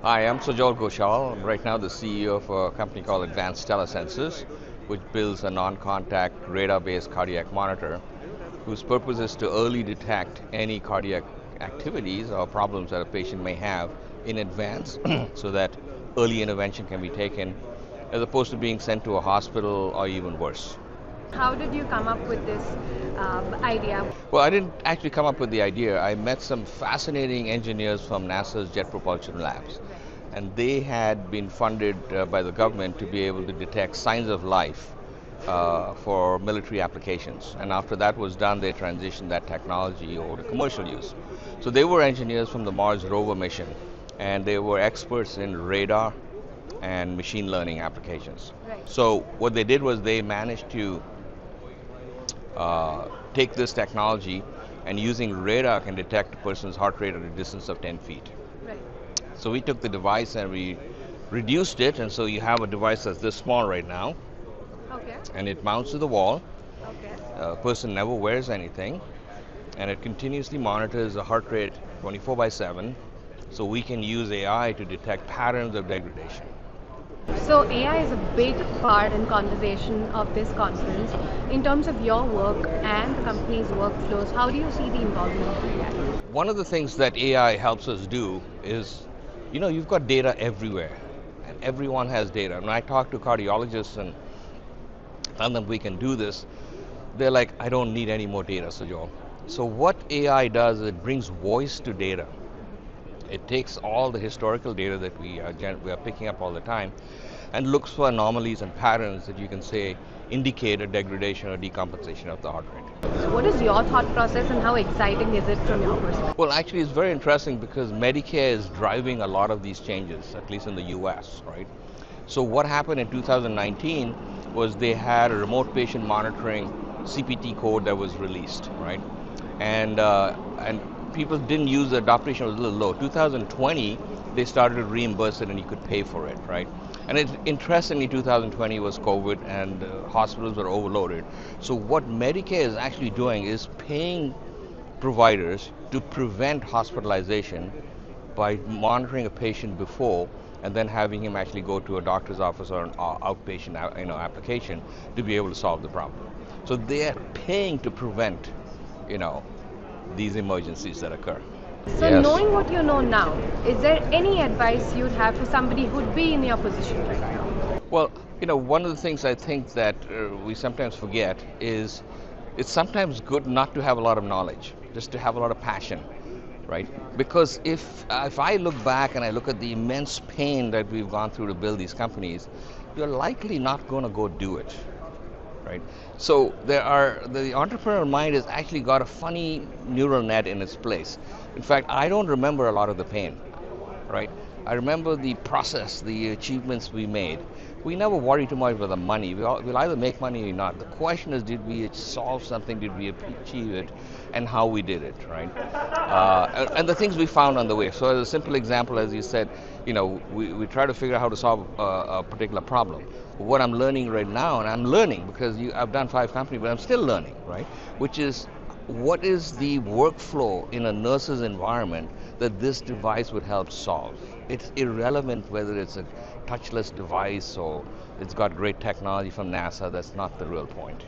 Hi, I'm Sajol Ghoshal. I'm right now the CEO of a company called Advanced Telesensors, which builds a non-contact radar-based cardiac monitor whose purpose is to early detect any cardiac activities or problems that a patient may have in advance so that early intervention can be taken as opposed to being sent to a hospital or even worse. How did you come up with this idea? Well, I didn't actually come up with the idea. I met some fascinating engineers from NASA's Jet Propulsion Labs, and they had been funded by the government to be able to detect signs of life for military applications. And after that was done, they transitioned that technology over to commercial use. So they were engineers from the Mars rover mission, and they were experts in radar and machine learning applications. Right. So what they did was they managed to take this technology and using radar can detect a person's heart rate at a distance of 10 feet. Right. So we took the device and we reduced it, and so you have a device that's this small right now, Okay. and it mounts to the wall. Okay. A person never wears anything, and it continuously monitors the heart rate 24/7, so we can use AI to detect patterns of degradation. So AI is a big part in conversation of this conference. In terms of your work and the company's workflows, how do you see the involvement of AI? One of the things that AI helps us do is, you've got data everywhere, and everyone has data. When I talk to cardiologists and tell them we can do this, they're like, I don't need any more data, Sajol. So what AI does is it brings voice to data. It takes all the historical data that we are picking up all the time and looks for anomalies and patterns that you can say indicate a degradation or decompensation of the heart rate. So what is your thought process and how exciting is it from your perspective? Well, actually, it's very interesting because Medicare is driving a lot of these changes, at least in the US, right? So what happened in 2019 was they had a remote patient monitoring CPT code that was released, right? And people didn't use the adoption was a little low. 2020, they started to reimburse it and you could pay for it, right? And interestingly, 2020 was COVID and hospitals were overloaded. So what Medicare is actually doing is paying providers to prevent hospitalization by monitoring a patient before and then having him actually go to a doctor's office or an outpatient application to be able to solve the problem. So they are paying to prevent these emergencies that occur. So Yes. knowing what you know now, is there any advice you'd have for somebody who'd be in your position right now? Well, one of the things I think that we sometimes forget is it's sometimes good not to have a lot of knowledge, just to have a lot of passion, right? Because if I look back and I look at the immense pain that we've gone through to build these companies, you're likely not going to go do it, right? So the entrepreneurial mind has actually got a funny neural net in its place. In fact, I don't remember a lot of the pain, right? I remember the process, the achievements we made. We never worry too much about the money. We'll either make money or not. The question is, did we solve something? Did we achieve it? And how we did it, right? And the things we found on the way. So as a simple example, as you said, we try to figure out how to solve a particular problem. What I'm learning right now, and I'm learning because I've done 5 companies, but I'm still learning, right? Which is, what is the workflow in a nurse's environment that this device would help solve? It's irrelevant whether it's a touchless device or it's got great technology from NASA. That's not the real point.